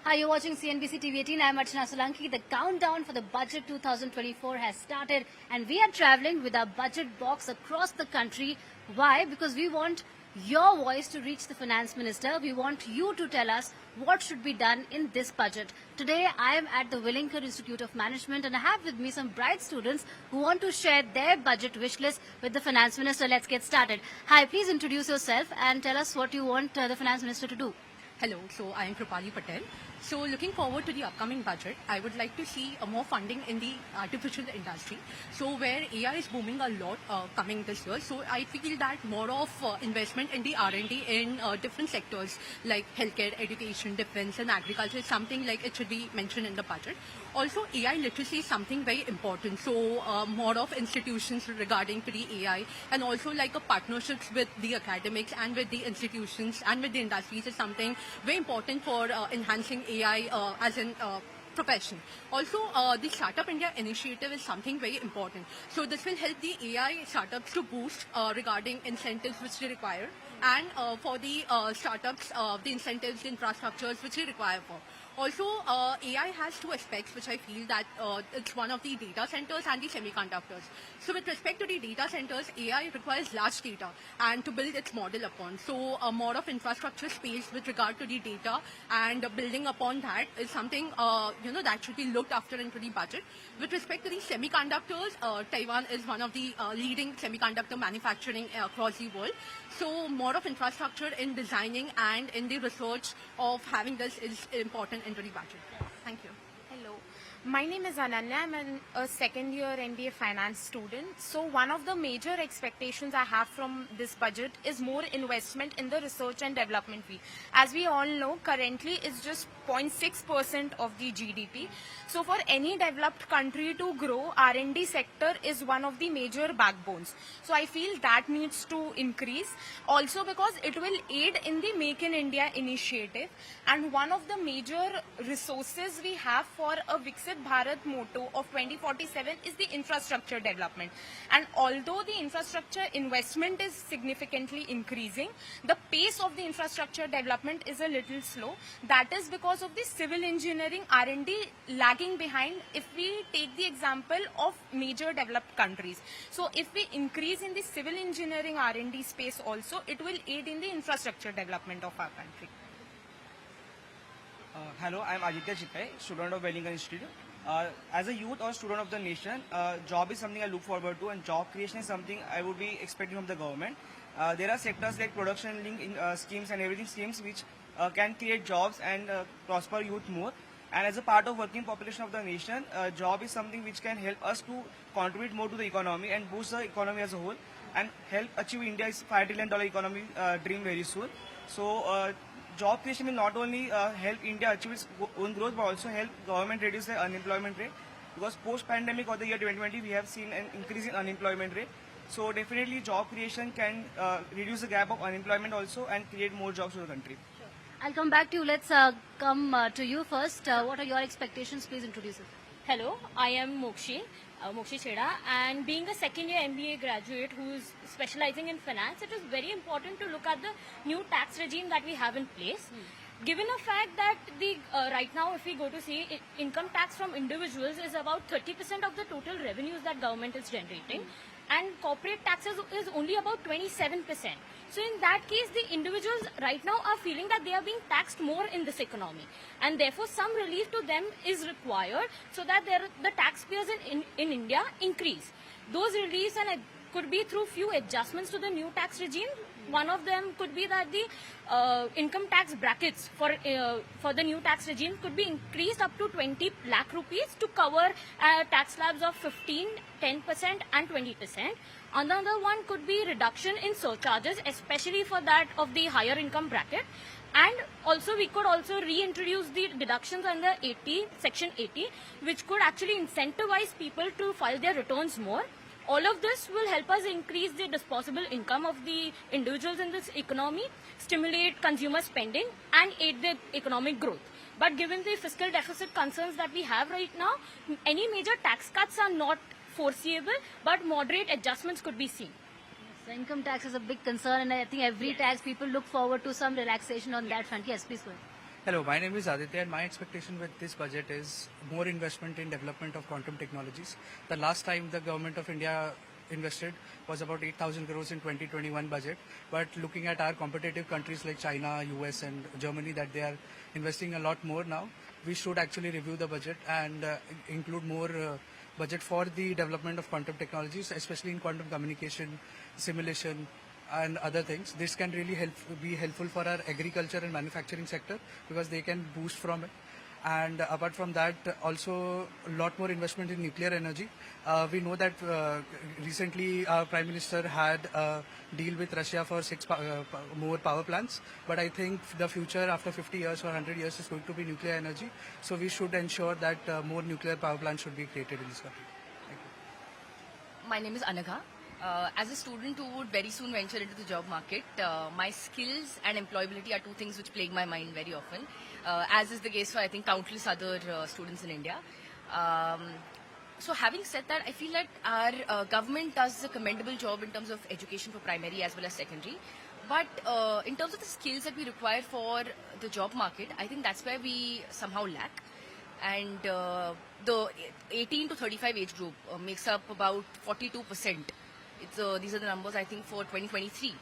Hi, you're watching CNBC TV18. I'm Archana Solanki. The countdown for the budget 2024 has started and we are traveling with our budget box across the country. Why? Because we want your voice to reach the finance minister. We want you to tell us what should be done in this budget. Today, I am at the Willingkar Institute of Management and I have with me some bright students who want to share their budget wish list with the finance minister. Let's get started. Hi, please introduce yourself and tell us what you want the finance minister to do. Hello, so I am Krupali Patel. So looking forward to the upcoming budget, I would like to see more funding in the artificial industry. So where AI is booming a lot coming this year, so I feel that more of investment in the R&D in different sectors like healthcare, education, defense and agriculture is something like it should be mentioned in the budget. Also, AI literacy is something very important. So more of institutions regarding to the AI and also like a partnerships with the academics and with the institutions and with the industries is something very important for enhancing AI as an profession. Also, the Startup India initiative is something very important. So this will help the AI startups to boost regarding incentives which they require and for the startups, the incentives, the infrastructures which they require for. Also, AI has two aspects which I feel that it's one of the data centers and the semiconductors. So with respect to the data centers, AI requires large data and to build its model upon. So more of infrastructure space with regard to the data and building upon that is something that should be looked after into the budget. With respect to the semiconductors, Taiwan is one of the leading semiconductor manufacturing across the world. So more of infrastructure in designing and in the research of having this is important into the budget. Thank you. Hello, my name is Ananya. I'm a second year MBA finance student. So one of the major expectations I have from this budget is more investment in the research and development field. As we all know, currently it's just 0.6% of the GDP. So for any developed country to grow, R&D sector is one of the major backbones. So I feel that needs to increase. Also because it will aid in the Make in India initiative. And one of the major resources we have for a Viksit Bharat motto of 2047 is the infrastructure development. And although the infrastructure investment is significantly increasing, the pace of the infrastructure development is a little slow. That is because of the civil engineering R&D lagging behind if we take the example of major developed countries. So if we increase in the civil engineering R&D space also, it will aid in the infrastructure development of our country. Hello, I am Aditya Chitai, student of Willingkar Institute. As a youth or student of the nation, job is something I look forward to and job creation is something I would be expecting from the government. There are sectors like production link schemes and everything schemes which can create jobs and prosper youth more. And as a part of working population of the nation, job is something which can help us to contribute more to the economy and boost the economy as a whole and help achieve India's $5 trillion economy dream very soon. So job creation will not only help India achieve its own growth but also help government reduce the unemployment rate, because post-pandemic or the year 2020 we have seen an increase in unemployment rate. So definitely job creation can reduce the gap of unemployment also and create more jobs to the country. Sure. I'll come back to you. Let's come to you first. What are your expectations? Please introduce it. Hello, I am Mokshi Cheda, and being a second year MBA graduate who is specializing in finance, it is very important to look at the new tax regime that we have in place. Given the fact that the right now if we go to see income tax from individuals is about 30% of the total revenues that government is generating, and corporate taxes is only about 27%. So in that case, the individuals right now are feeling that they are being taxed more in this economy, and therefore some relief to them is required so that the taxpayers in India increase. Those reliefs and could be through few adjustments to the new tax regime. One of them could be that the income tax brackets for the new tax regime could be increased up to 20 lakh rupees to cover tax slabs of 15, 10% and 20%. Another one could be reduction in surcharges, especially for that of the higher income bracket. And also we could also reintroduce the deductions under Section 80, which could actually incentivize people to file their returns more. All of this will help us increase the disposable income of the individuals in this economy, stimulate consumer spending and aid the economic growth. But given the fiscal deficit concerns that we have right now, any major tax cuts are not foreseeable, but moderate adjustments could be seen. Yes, the income tax is a big concern and I think every tax people look forward to some relaxation on that front. Yes, please go ahead. Hello, my name is Aditya, and my expectation with this budget is more investment in development of quantum technologies. The last time the government of India invested was about 8,000 crores in 2021 budget, but looking at our competitive countries like China, US and Germany, that they are investing a lot more now, we should actually review the budget and include more budget for the development of quantum technologies, especially in quantum communication, simulation, and other things. This can really be helpful for our agriculture and manufacturing sector because they can boost from it. And apart from that, also a lot more investment in nuclear energy. We know that recently our Prime Minister had a deal with Russia for 6 more power plants. But I think the future after 50 years or 100 years is going to be nuclear energy. So we should ensure that more nuclear power plants should be created in this country. Thank you. My name is Anagha. As a student who would very soon venture into the job market, my skills and employability are two things which plague my mind very often, as is the case for I think countless other students in India. So having said that, I feel that our government does a commendable job in terms of education for primary as well as secondary. But in terms of the skills that we require for the job market, I think that's where we somehow lack. And the 18 to 35 age group makes up about 42%. These are the numbers I think for 2023.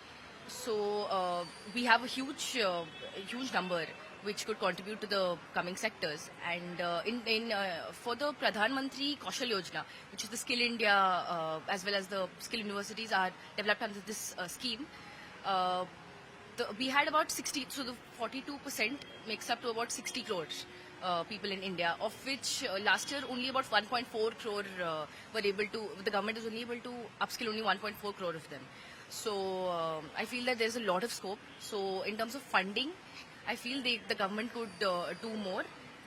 So we have a huge number which could contribute to the coming sectors. And for the Pradhan Mantri Kaushal Yojana, which is the Skill India as well as the skill universities are developed under this scheme, we had about 60. So the 42% makes up to about 60 crores. People in India, of which last year only about 1.4 crore were able to, the government is only able to upskill only 1.4 crore of them. So I feel that there's a lot of scope. So in terms of funding, I feel the government could do more,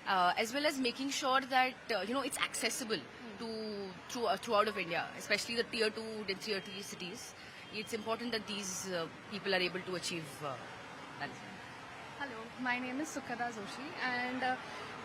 as well as making sure that it's accessible to throughout of India, especially the tier 2 and tier 3 cities. It's important that these people are able to achieve that. Hello, my name is Sukhada Joshi, and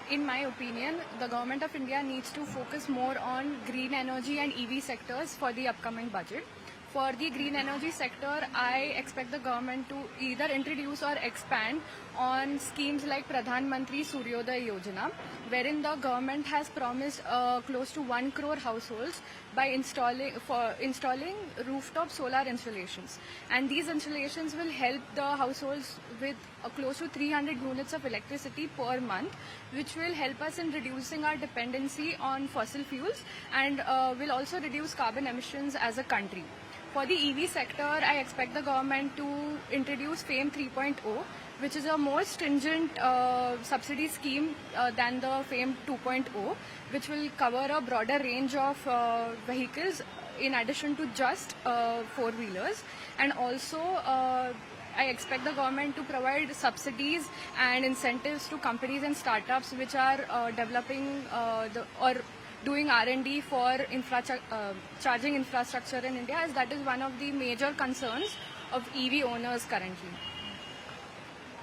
in my opinion, the government of India needs to focus more on green energy and EV sectors for the upcoming budget. For the green energy sector, I expect the government to either introduce or expand on schemes like Pradhan Mantri Suryodaya Yojana, wherein the government has promised close to 1 crore households by installing rooftop solar installations. And these installations will help the households with close to 300 units of electricity per month, which will help us in reducing our dependency on fossil fuels and will also reduce carbon emissions as a country. For the EV sector, I expect the government to introduce FAME 3.0, which is a more stringent subsidy scheme than the FAME 2.0, which will cover a broader range of vehicles in addition to just four-wheelers. And also, I expect the government to provide subsidies and incentives to companies and startups which are developing or doing R&D for charging infrastructure in India, as that is one of the major concerns of EV owners currently.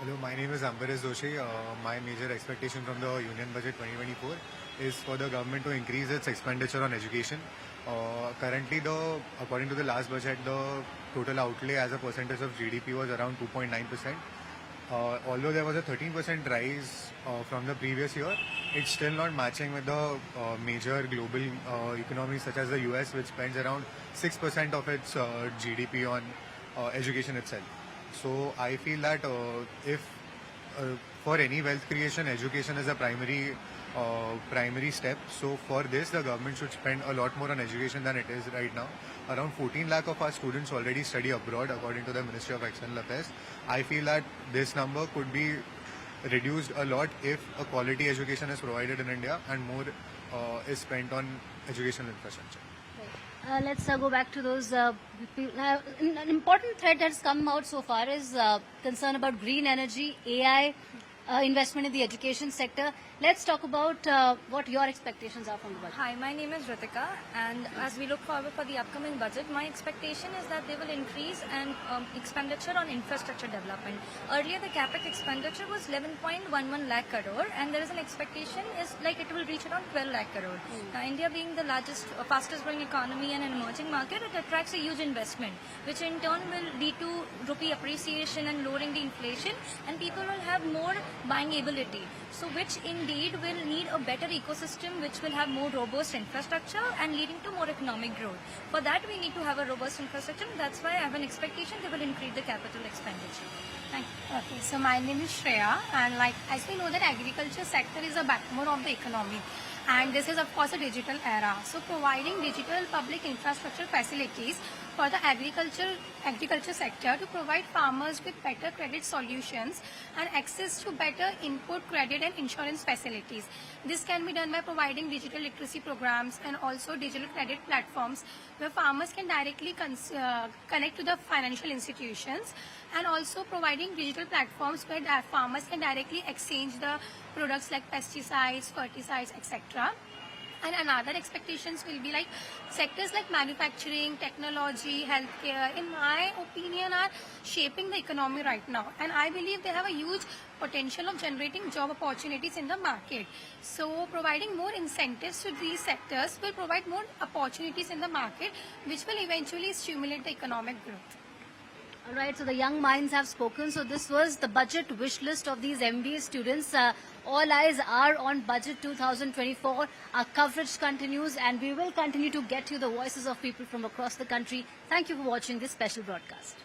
Hello, my name is Ambaresh Doshi. My major expectation from the Union Budget 2024 is for the government to increase its expenditure on education. Currently, according to the last budget, the total outlay as a percentage of GDP was around 2.9%. Although there was a 13% rise from the previous year, it's still not matching with the major global economies such as the US, which spends around 6% of its GDP on education itself. So I feel that if for any wealth creation, education is a primary step. So for this, the government should spend a lot more on education than it is right now. Around 14 lakh of our students already study abroad, according to the Ministry of External Affairs. I feel that this number could be reduced a lot if a quality education is provided in India and more is spent on educational infrastructure. Let's go back to those people. An important thread that's come out so far is concern about green energy, AI, investment in the education sector. Let's talk about what your expectations are from the budget. Hi, my name is Ritika, and as we look forward for the upcoming budget, my expectation is that they will increase and expenditure on infrastructure development. Earlier, the capex expenditure was 11.11 lakh crore, and there is an expectation is like it will reach around 12 lakh crore. Now, India being the largest, fastest growing economy and an emerging market, it attracts a huge investment, which in turn will lead to rupee appreciation and lowering the inflation, and people will have more buying ability. So, which indeed will need a better ecosystem, which will have more robust infrastructure and leading to more economic growth. For that, we need to have a robust infrastructure. That's why I have an expectation they will increase the capital expenditure. Thank you. Okay, so my name is Shreya, and as we know that agriculture sector is a backbone of the economy, and this is of course a digital era. So providing digital public infrastructure facilities for the agriculture sector to provide farmers with better credit solutions and access to better input credit and insurance facilities. This can be done by providing digital literacy programs and also digital credit platforms where farmers can directly connect to the financial institutions, and also providing digital platforms where farmers can directly exchange the products like pesticides, fertilizers, etc. And another expectations will be like sectors like manufacturing, technology, healthcare, in my opinion, are shaping the economy right now. And I believe they have a huge potential of generating job opportunities in the market. So providing more incentives to these sectors will provide more opportunities in the market, which will eventually stimulate the economic growth. All right, so the young minds have spoken. So this was the budget wish list of these MBA students. All eyes are on budget 2024. Our coverage continues, and we will continue to get you the voices of people from across the country. Thank you for watching this special broadcast.